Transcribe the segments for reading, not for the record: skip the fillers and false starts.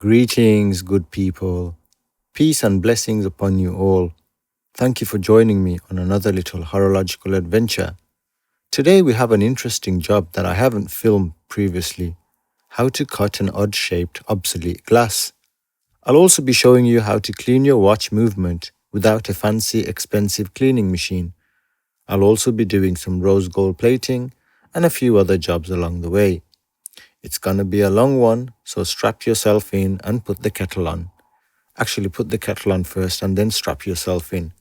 Greetings, good people. Peace and blessings upon you all. Thank you for joining me on another little horological adventure. Today we have an interesting job that I haven't filmed previously. How to cut an odd-shaped, obsolete glass. I'll also be showing you how to clean your watch movement without a fancy, expensive cleaning machine. I'll also be doing some rose gold plating and a few other jobs along the way. It's gonna be a long one, so strap yourself in and put the kettle on. Actually, put the kettle on first and then strap yourself in.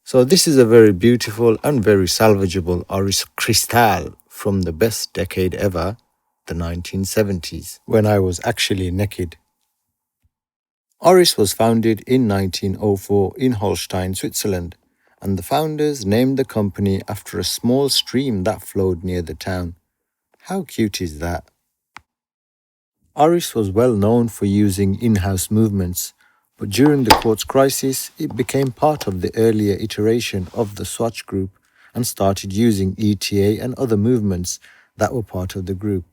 So this is a very beautiful and very salvageable Oris crystal from the best decade ever, the 1970s, when I was actually Nekkid. Oris was founded in 1904 in Holstein, Switzerland, and the founders named the company after a small stream that flowed near the town. How cute is that? Oris was well known for using in-house movements, but during the quartz crisis, it became part of the earlier iteration of the Swatch group and started using ETA and other movements that were part of the group.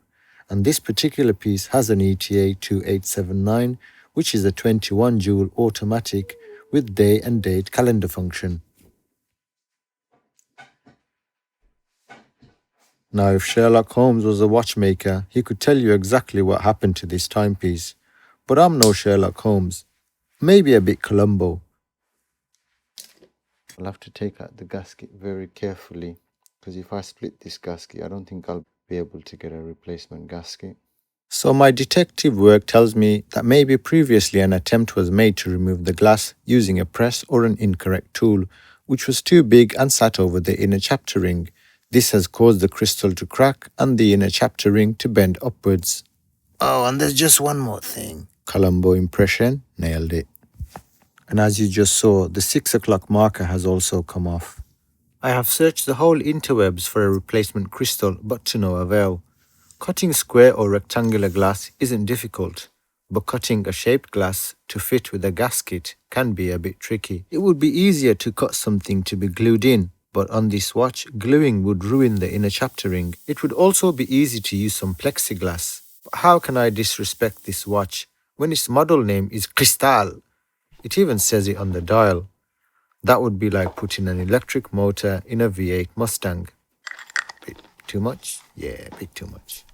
And this particular piece has an ETA 2879, which is a 21 joule automatic with day and date calendar function. Now, if Sherlock Holmes was a watchmaker, he could tell you exactly what happened to this timepiece. But I'm no Sherlock Holmes. Maybe a bit Columbo. I'll have to take out the gasket very carefully, because if I split this gasket, I don't think I'll be able to get a replacement gasket. So my detective work tells me that maybe previously an attempt was made to remove the glass using a press or an incorrect tool, which was too big and sat over the inner chapter ring. This has caused the crystal to crack and the inner chapter ring to bend upwards. Oh, and there's just one more thing. Columbo impression, nailed it. And as you just saw, the 6 o'clock marker has also come off. I have searched the whole interwebs for a replacement crystal, but to no avail. Cutting square or rectangular glass isn't difficult, but cutting a shaped glass to fit with a gasket can be a bit tricky. It would be easier to cut something to be glued in, but on this watch, gluing would ruin the inner chapter ring. It would also be easy to use some plexiglass. But how can I disrespect this watch when its model name is Cristal? It even says it on the dial. That would be like putting an electric motor in a V8 Mustang. Bit too much? Yeah, a bit too much.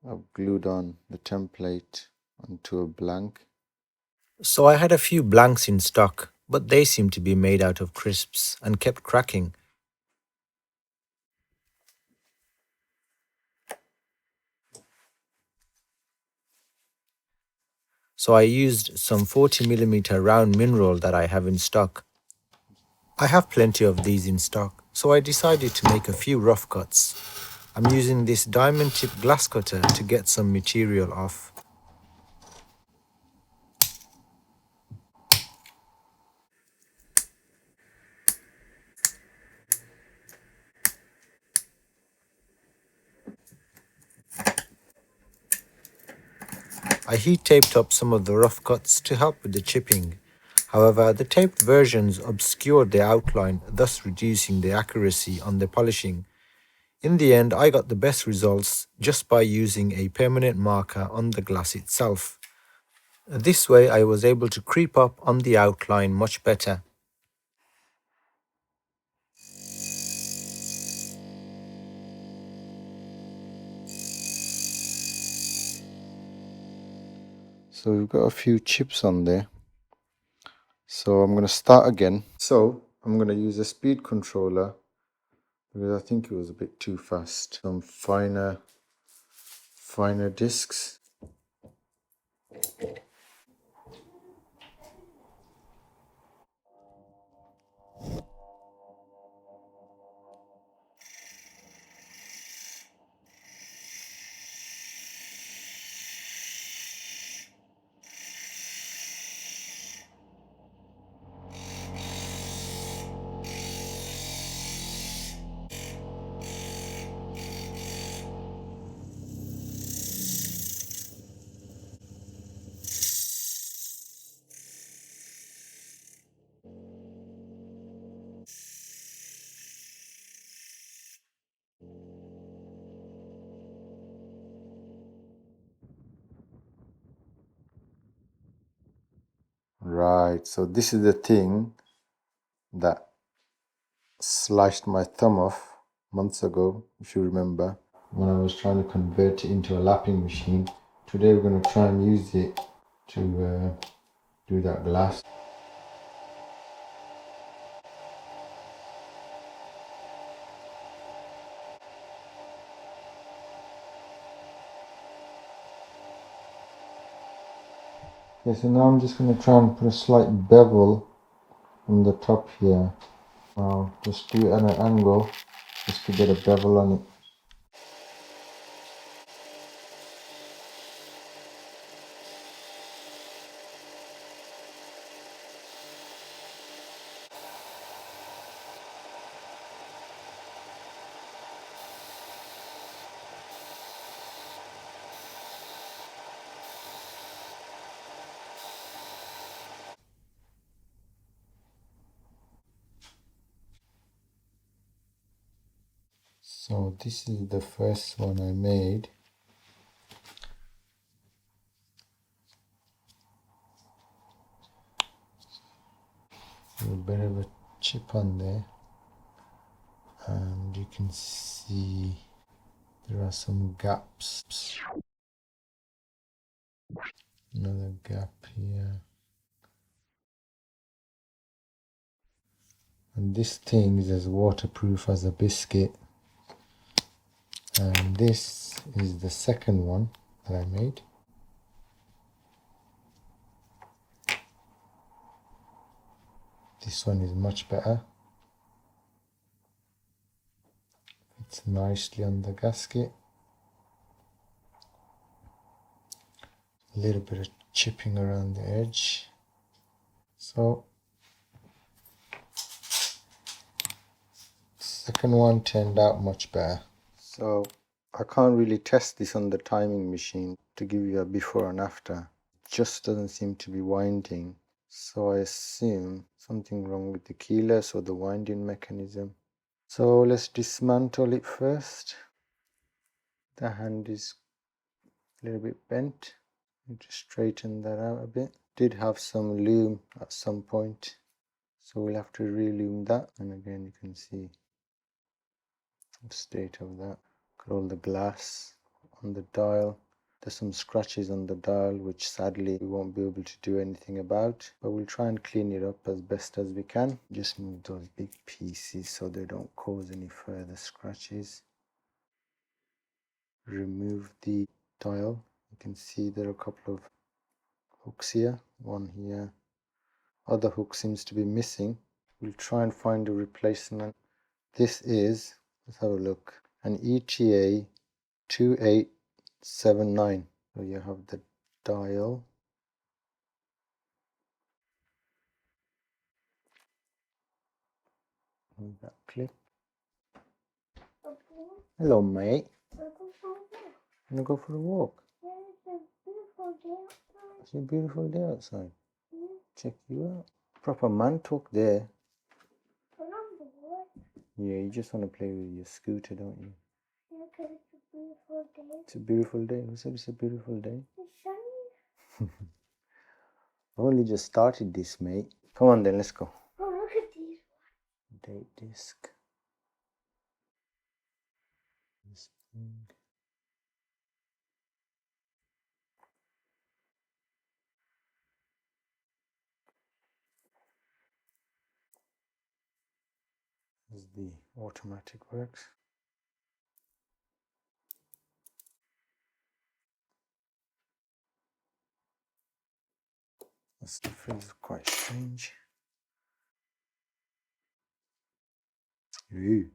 I've glued on the template onto a blank. So I had a few blanks in stock, but they seemed to be made out of crisps and kept cracking. So I used some 40mm round mineral that I have in stock. I have plenty of these in stock, so I decided to make a few rough cuts. I'm using this diamond tip glass cutter to get some material off. I heat taped up some of the rough cuts to help with the chipping. However, the taped versions obscured the outline, thus reducing the accuracy on the polishing. In the end, I got the best results just by using a permanent marker on the glass itself. This way I was able to creep up on the outline much better. So we've got a few chips on there. So I'm going to start again. So I'm going to use a speed controller because I think it was a bit too fast. Some finer discs. Right, so this is the thing that sliced my thumb off months ago, if you remember, when I was trying to convert it into a lapping machine. Today we're going to try and use it to do that glass. Okay, so now I'm just going to try and put a slight bevel on the top here. I'll just do it at an angle just to get a bevel on it. So this is the first one I made. A bit of a chip on there, and you can see there are some gaps. Another gap here. And this thing is as waterproof as a biscuit. And this is the second one that I made. This one is much better. It's nicely on the gasket. A little bit of chipping around the edge. So second one turned out much better. So I can't really test this on the timing machine to give you a before and after. It just doesn't seem to be winding. So I assume something wrong with the keyless or the winding mechanism. So let's dismantle it first. The hand is a little bit bent. Just straighten that out a bit. Did have some loom at some point, so we'll have to relume that. And again, you can see the state of that. Got all the glass on the dial. There's some scratches on the dial which sadly we won't be able to do anything about, but we'll try and clean it up as best as we can. Just move those big pieces so they don't cause any further scratches. Remove the dial. You can see there are a couple of hooks here, one here. Other hook seems to be missing. We'll try and find a replacement. This is, let's have a look, an ETA 2879. So you have the dial. Move that clip. Hello, mate. Wanna go for a walk? It's a beautiful day outside. Check you out. Proper man talk there. Yeah, you just want to play with your scooter, don't you? Yeah, because it's a beautiful day. It's a beautiful day. Who said it's a beautiful day? It's sunny. I've only just started this, mate. Come on then, let's go. Oh, look at these. Date disc. This thing. This is the automatic works. This feels quite strange. Ooh.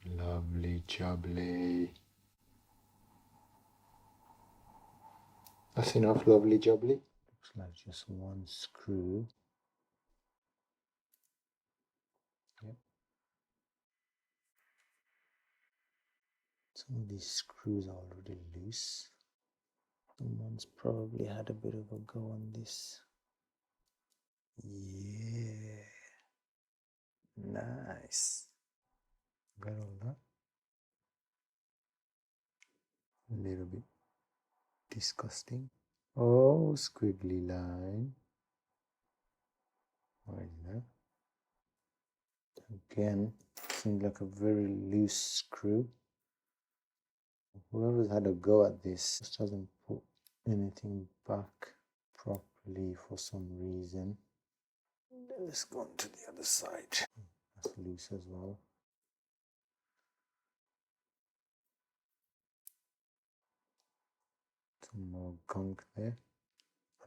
Lovely jubbly. That's enough lovely jubbly. Looks like just one screw. Yep. Some of these screws are already loose. Someone's probably had a bit of a go on this. Yeah. Nice. Got all that. A little bit disgusting. Oh, squiggly line. Why is that? Again, seems like a very loose screw. Whoever's had a go at this just hasn't put anything back properly for some reason. Let's go on to the other side. That's loose as well. Some more gunk there.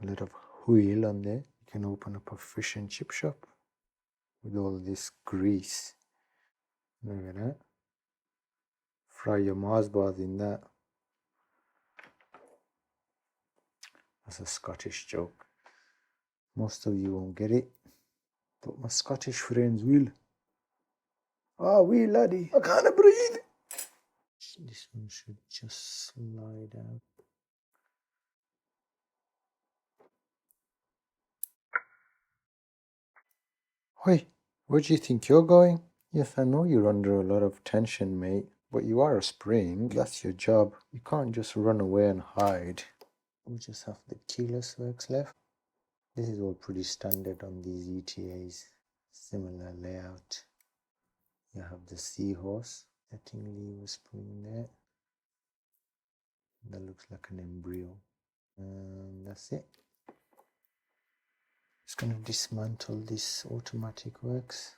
A lot of wheel on there. You can open up a fish and chip shop with all this grease. Look at that. Fry your Mars bars in that. That's a Scottish joke. Most of you won't get it, but my Scottish friends will. Ah, wee laddie, I can't breathe. This one should just slide out. Oi, where do you think you're going? Yes, I know you're under a lot of tension, mate, but you are a spring. That's your job. You can't just run away and hide. We just have the keyless works left. This is all pretty standard on these ETAs. Similar layout. You have the seahorse, setting lever spring there. That looks like an embryo. And that's it. Just going to dismantle this automatic works.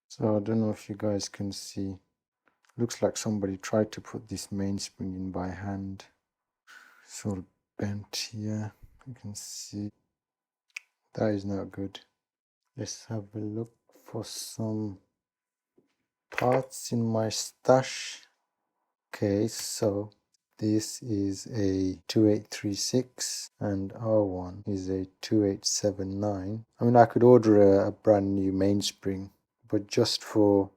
So I don't know if you guys can see. Looks like somebody tried to put this mainspring in by hand. It's all bent here. You can see that is not good. Let's have a look for some parts in my stash. Okay, so this is a 2836 and our one is a 2879. I mean, I could order a brand new mainspring, but just for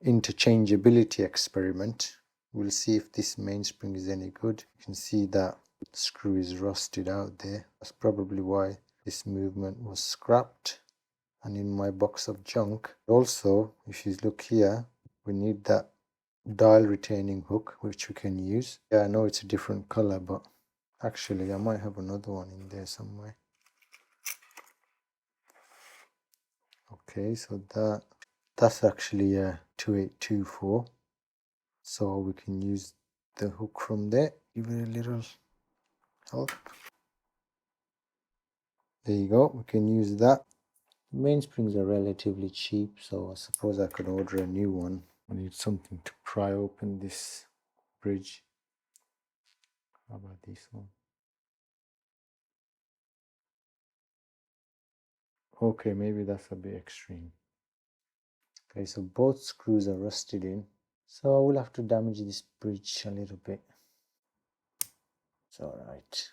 interchangeability experiment, we'll see if this mainspring is any good. You can see that screw is rusted out there. That's probably why this movement was scrapped and in my box of junk. Also, if you look here, we need that dial retaining hook, which we can use. Yeah, I know it's a different color, but actually I might have another one in there somewhere. Okay, so that's actually a 2824. So we can use the hook from there. Give it a little help. There you go, we can use that. Mainsprings are relatively cheap, so I suppose I could order a new one. I need something to pry open this bridge. How about this one? Okay, maybe that's a bit extreme. Okay, so both screws are rusted in. So I will have to damage this bridge a little bit. It's alright.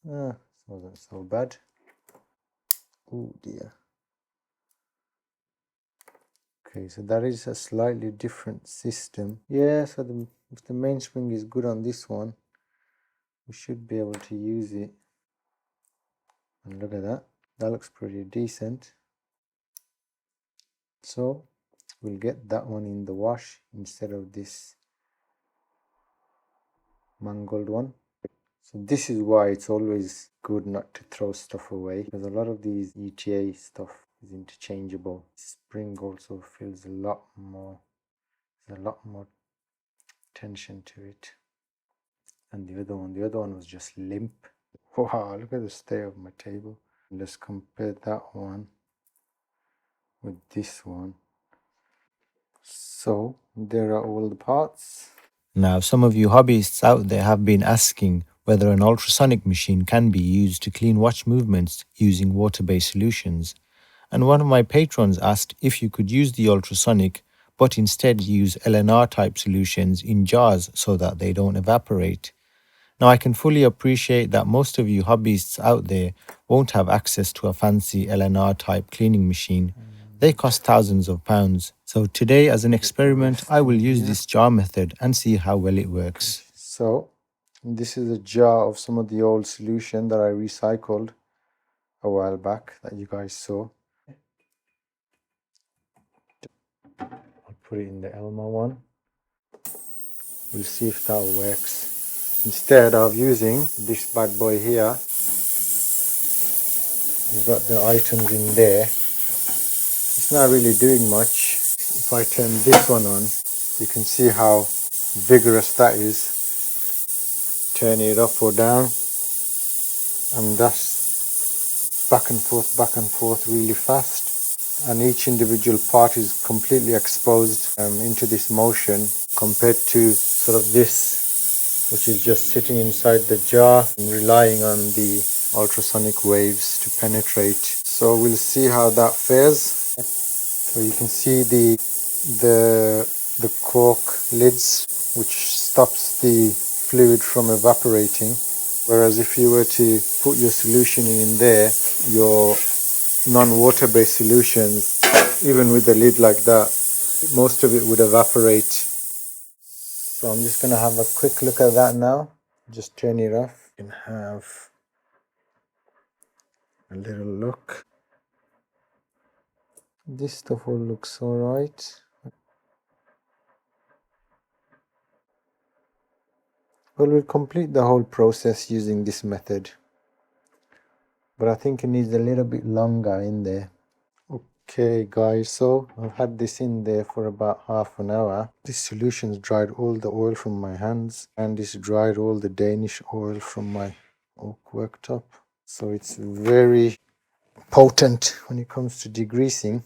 It wasn't so bad. Oh dear. Okay, so that is a slightly different system. Yeah, so if the mainspring is good on this one, we should be able to use it. And look at that. That looks pretty decent. So we'll get that one in the wash instead of this mangled one. So this is why it's always good not to throw stuff away, because a lot of these ETA stuff is interchangeable. Spring also feels a lot more, there's a lot more tension to it. And the other one was just limp. Wow, look at the state of my table. Let's compare that one with this one. So there are all the parts. Now, some of you hobbyists out there have been asking whether an ultrasonic machine can be used to clean watch movements using water-based solutions. And one of my patrons asked if you could use the ultrasonic, but instead use LNR type solutions in jars so that they don't evaporate. Now, I can fully appreciate that most of you hobbyists out there won't have access to a fancy LNR type cleaning machine. They cost thousands of pounds. So today, as an experiment, I will use this jar method and see how well it works. So this is a jar of some of the old solution that I recycled. a while back that you guys saw. I'll put it in the Elma one. We'll see if that works. Instead of using this bad boy here, you've got the items in there. It's not really doing much. If I turn this one on, you can see how vigorous that is. Turn it up or down, and that's back and forth really fast. And each individual part is completely exposed into this motion compared to sort of this, which is just sitting inside the jar and relying on the ultrasonic waves to penetrate. So we'll see how that fares. Where you can see the cork lids, which stops the fluid from evaporating. Whereas if you were to put your solution in there, your non-water based solutions, even with a lid like that, most of it would evaporate. So I'm just going to have a quick look at that now. Just turn it off and have a little look. This stuff all looks alright. Well, we'll complete the whole process using this method, but I think it needs a little bit longer in there. Okay guys, so I've had this in there for about half an hour. This solution's dried all the oil from my hands, and it's dried all the Danish oil from my oak worktop. So it's very potent when it comes to degreasing.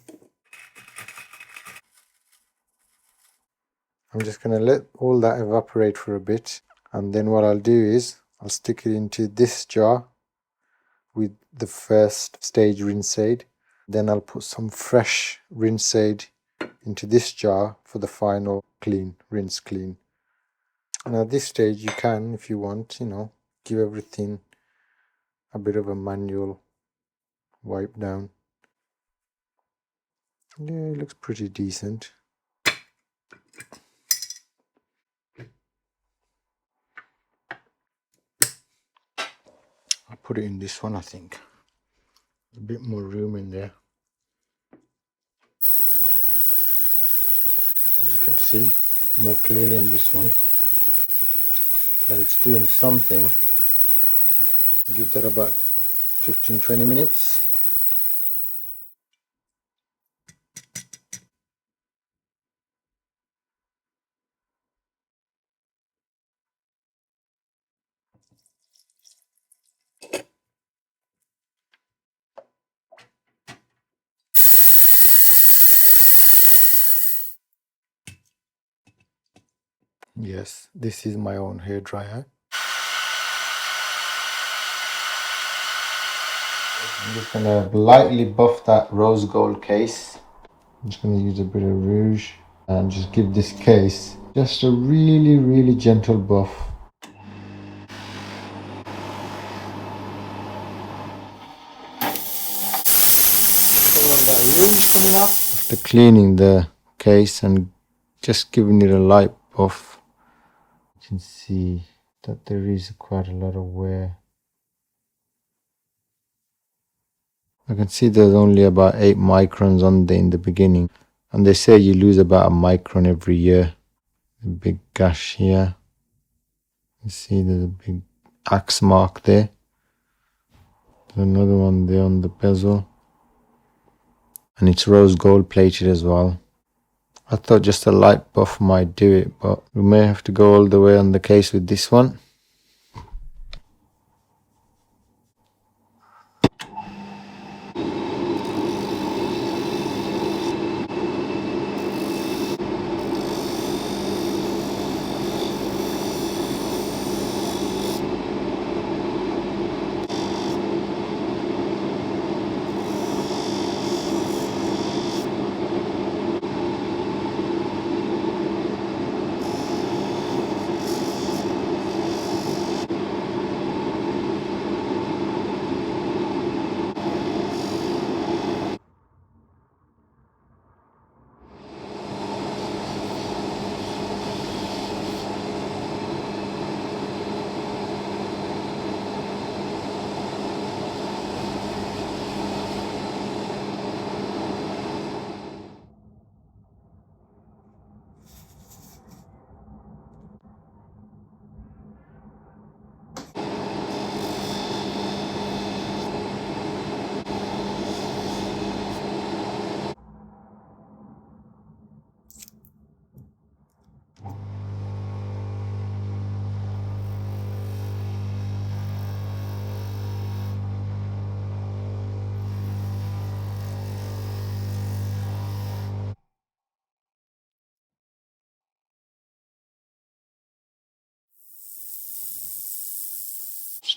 I'm just going to let all that evaporate for a bit, and then what I'll do is I'll stick it into this jar with the first stage rinse aid. Then I'll put some fresh rinse aid into this jar for the final rinse clean. And at this stage you can, if you want, give everything a bit of a manual wipe down. Yeah, it looks pretty decent. I'll put it in this one, I think. A bit more room in there. As you can see, more clearly in this one. That it's doing something. Give that about 15-20 minutes. Yes, this is my own hair dryer. I'm just going to lightly buff that rose gold case. I'm just going to use a bit of rouge and just give this case just a really, really gentle buff. After cleaning the case and just giving it a light buff, you can see that there is quite a lot of wear. I can see there's only about 8 microns on there in the beginning, and they say you lose about a micron every year. A big gash here. You see there's a big axe mark there. There's another one there on the bezel, and it's rose gold plated as well. I thought just a light buff might do it, but we may have to go all the way on the case with this one.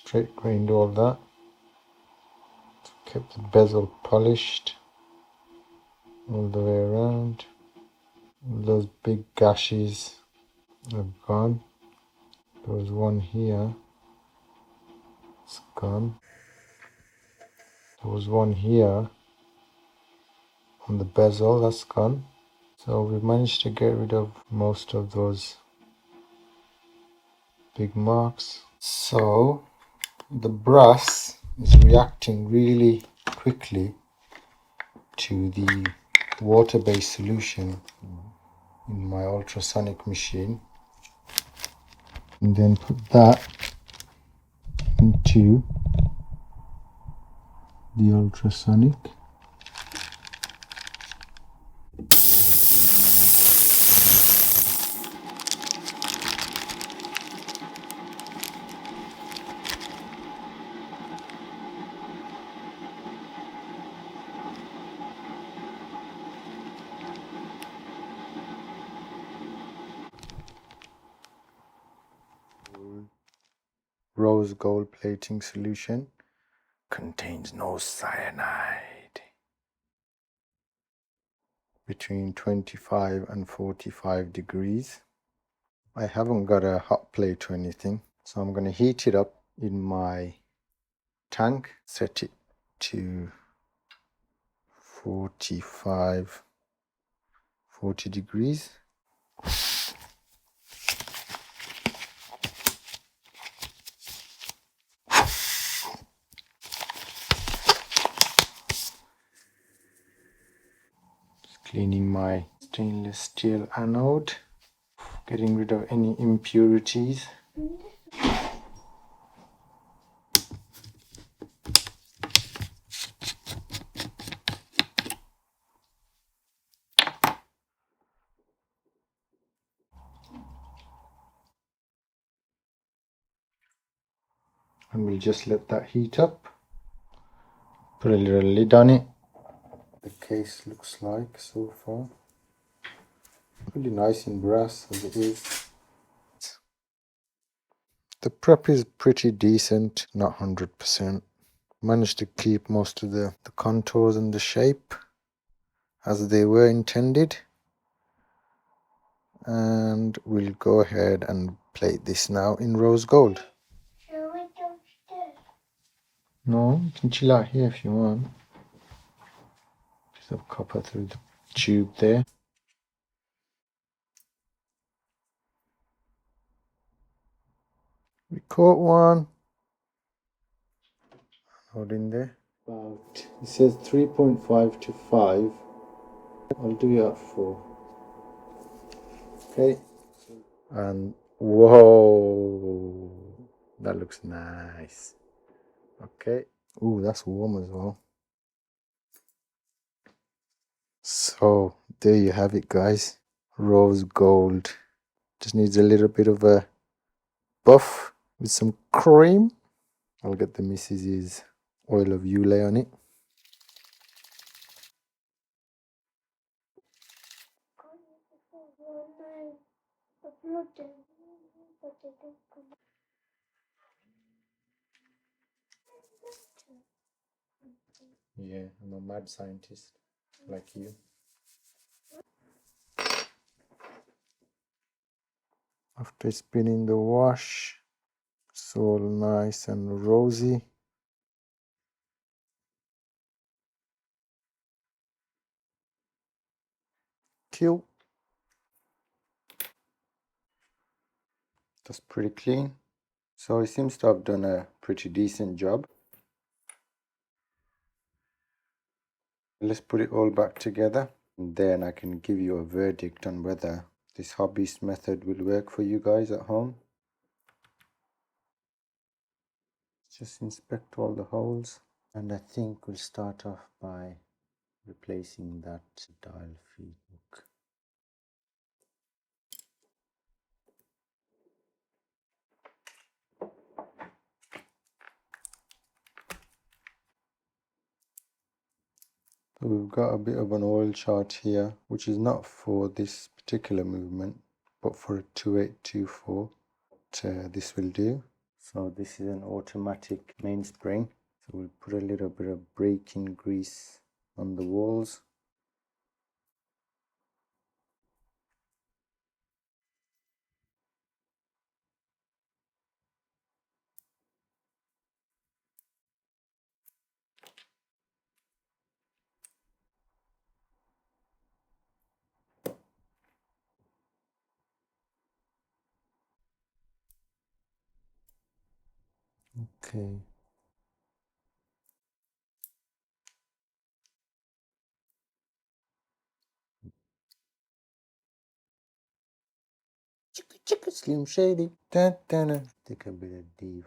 straight grained all that. Kept the bezel polished all the way around. Those big gashes have gone. There was one here, it's gone. There was one here on the bezel, that's gone. So we managed to get rid of most of those big marks. So the brass is reacting really quickly to the water-based solution in my ultrasonic machine, and then put that into the ultrasonic. Rose gold plating solution contains no cyanide. Between 25 and 45 degrees. I haven't got a hot plate or anything, so I'm going to heat it up in my tank, set it to 40 degrees. Cleaning my stainless steel anode, getting rid of any impurities. And we'll just let that heat up. Put a little lid on it. The case looks like so far. Pretty nice in brass as it is. The prep is pretty decent, not 100%. Managed to keep most of the contours and the shape as they were intended. And we'll go ahead and plate this now in rose gold. Shall we downstairs? No, you can chill out here if you want. Piece of copper through the tube there. We caught one. Hold in there. About, it says 3.5 to 5. I'll do it at 4. Okay. And whoa, that looks nice. Okay. Ooh, that's warm as well. So there you have it, guys. Rose gold. Just needs a little bit of a buff with some cream. I'll get the Mrs.'s oil of Ulay on it. Yeah, I'm a mad scientist like you. After it's been in the wash, it's all nice and rosy. Cute. That's pretty clean. So it seems to have done a pretty decent job. Let's put it all back together, and then I can give you a verdict on whether this hobbyist method will work for you guys at home. Just inspect all the holes, and I think we'll start off by replacing that dial feed hook. So we've got a bit of an oil chart here, which is not for this particular movement, but for a 2824, this will do. So this is an automatic mainspring. So we'll put a little bit of braking grease on the walls. Okay. Chicka chicka Slim Shady. Da, da, da. Take a bit of D5.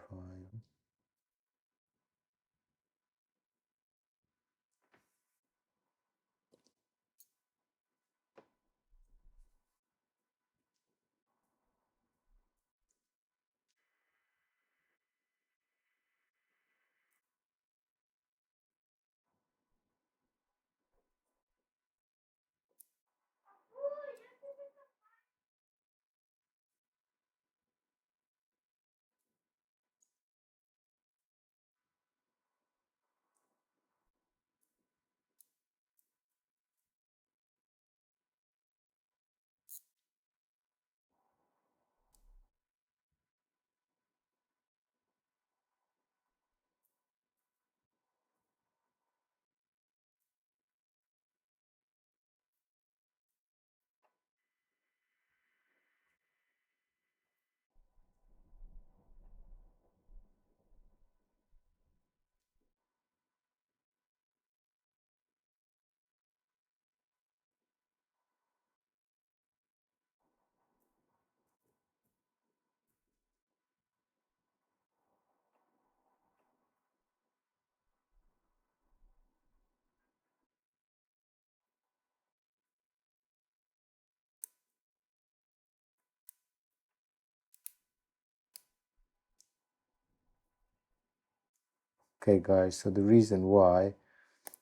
Okay guys, so the reason why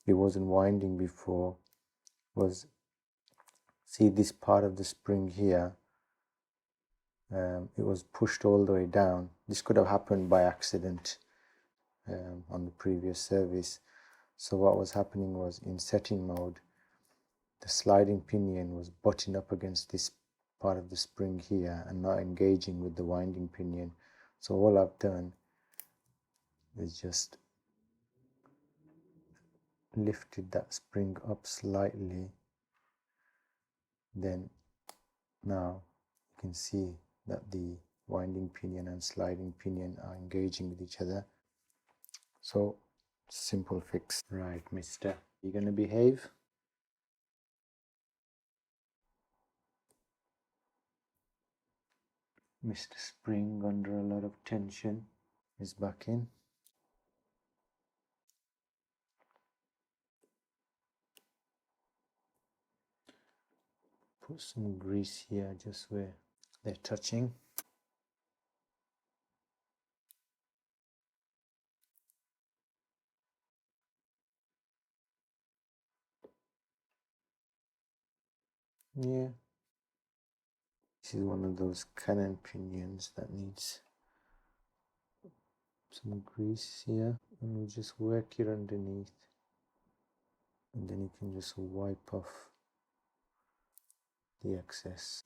it wasn't winding before was, see this part of the spring here, it was pushed all the way down. This could have happened by accident on the previous service. So what was happening was, in setting mode, the sliding pinion was butting up against this part of the spring here and not engaging with the winding pinion. So all I've done is just lifted that spring up slightly. Then now you can see that the winding pinion and sliding pinion are engaging with each other. So simple fix. Right, mister, you gonna behave? Mr. Spring, under a lot of tension, is back in. Put some grease here just where they're touching. Yeah. This is one of those cannon pinions that needs some grease here, and we'll just work it underneath, and then you can just wipe off the excess.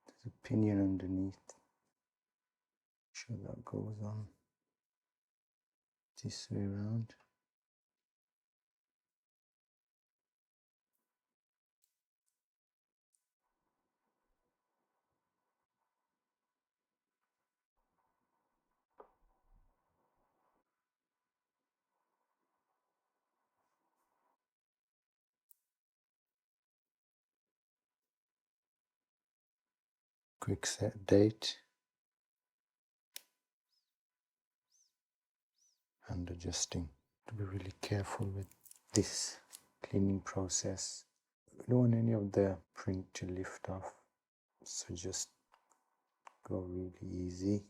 There's a pinion underneath. Make sure that goes on this way around. Quick set date and adjusting. To be really careful with this cleaning process. We don't want any of the print to lift off. So just go really easy.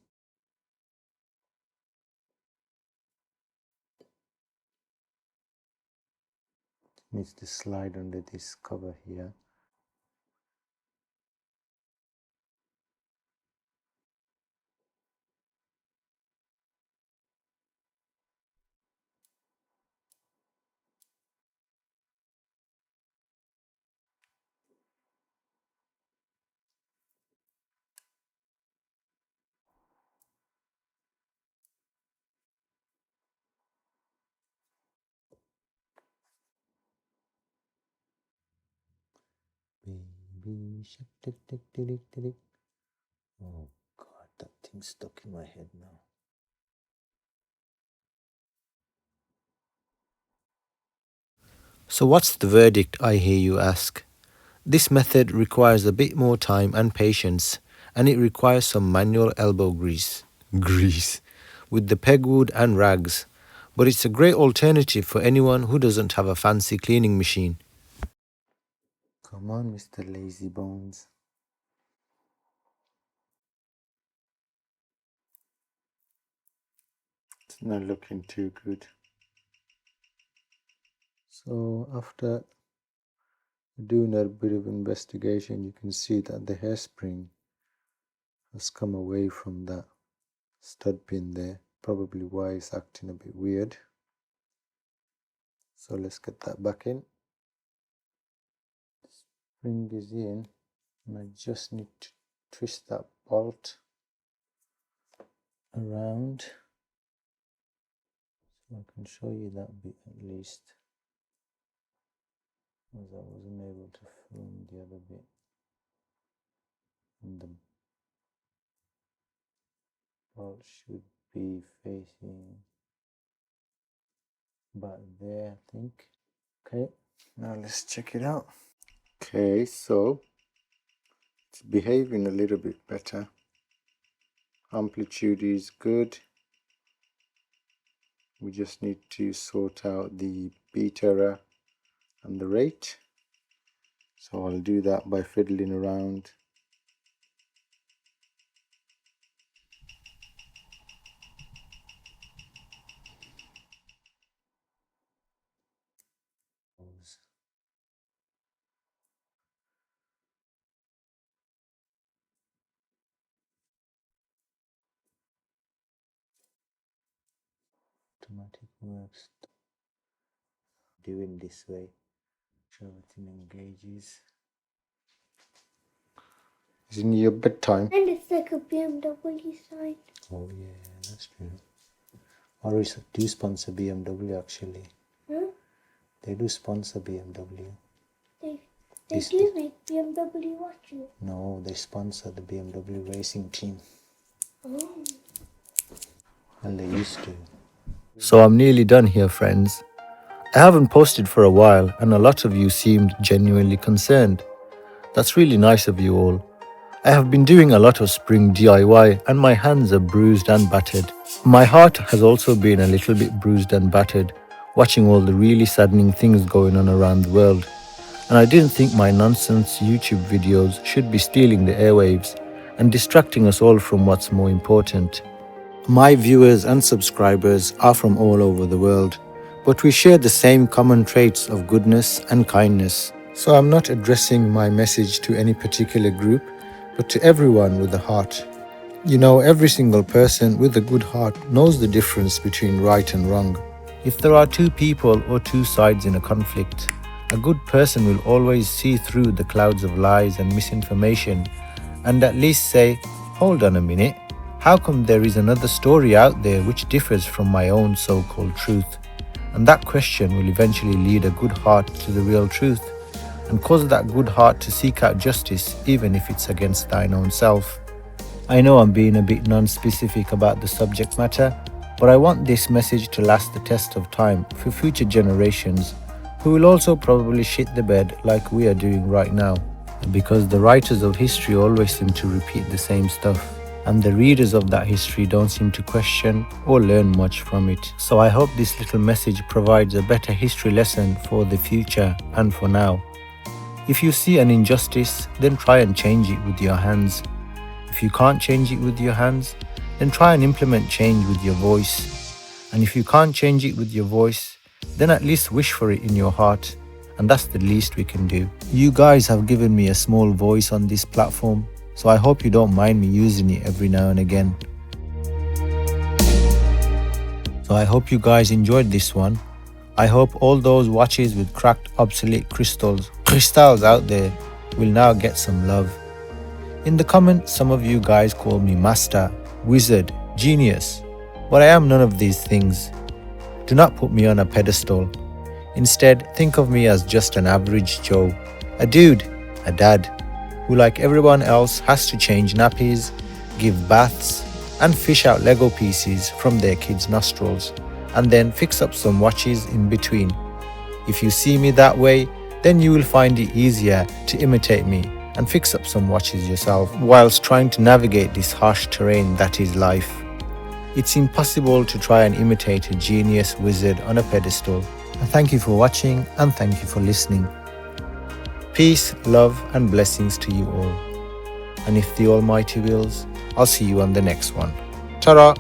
Needs to slide under this cover here. Baby shark, tick, tick, tick, tick, tick. Oh God, that thing's stuck in my head now. So what's the verdict, I hear you ask? This method requires a bit more time and patience, and it requires some manual elbow grease. Grease. With the pegwood and rags. But it's a great alternative for anyone who doesn't have a fancy cleaning machine. Come on, Mr. Lazy Bones. It's not looking too good. So after doing a bit of investigation, you can see that the hairspring has come away from that stud pin there. Probably why it's acting a bit weird. So let's get that back in. Spring is in, and I just need to twist that bolt around so I can show you that bit at least, as I wasn't able to film the other bit. And the bolt should be facing back there, I think. Okay, now let's check it out. Okay, so it's behaving a little bit better. Amplitude is good. We just need to sort out the beat error and the rate. So I'll do that by fiddling around. Automatic works. Doing this way. Sure everything engages. Is it your bedtime? And it's like a BMW sign. Oh yeah, that's true. Oris do sponsor BMW actually. Huh? They do sponsor BMW. They do make BMW watches. No, they sponsor the BMW racing team. Oh. And they used to. So I'm nearly done here, friends. I haven't posted for a while, and a lot of you seemed genuinely concerned. That's really nice of you all. I have been doing a lot of spring DIY, and my hands are bruised and battered. My heart has also been a little bit bruised and battered, watching all the really saddening things going on around the world. And I didn't think my nonsense YouTube videos should be stealing the airwaves and distracting us all from what's more important. My viewers and subscribers are from all over the world, but we share the same common traits of goodness and kindness. So I'm not addressing my message to any particular group, but to everyone with a heart. You know, every single person with a good heart knows the difference between right and wrong. If there are two people or two sides in a conflict, a good person will always see through the clouds of lies and misinformation and at least say, hold on a minute, how come there is another story out there which differs from my own so-called truth? And that question will eventually lead a good heart to the real truth and cause that good heart to seek out justice even if it's against thine own self. I know I'm being a bit non-specific about the subject matter, but I want this message to last the test of time for future generations who will also probably shit the bed like we are doing right now, because the writers of history always seem to repeat the same stuff, and the readers of that history don't seem to question or learn much from it. So I hope this little message provides a better history lesson for the future and for now. If you see an injustice, then try and change it with your hands. If you can't change it with your hands, then try and implement change with your voice. And if you can't change it with your voice, then at least wish for it in your heart. And that's the least we can do. You guys have given me a small voice on this platform, so I hope you don't mind me using it every now and again. So I hope you guys enjoyed this one. I hope all those watches with cracked obsolete crystals out there will now get some love. In the comments, some of you guys call me master, wizard, genius, but I am none of these things. Do not put me on a pedestal. Instead, think of me as just an average Joe, a dude, a dad, who like everyone else has to change nappies, give baths, and fish out Lego pieces from their kids' nostrils, and then fix up some watches in between. If you see me that way, then you will find it easier to imitate me and fix up some watches yourself whilst trying to navigate this harsh terrain that is life. It's impossible to try and imitate a genius wizard on a pedestal. Thank you for watching and thank you for listening. Peace, love and blessings to you all. And if the Almighty wills, I'll see you on the next one. Ta-ra!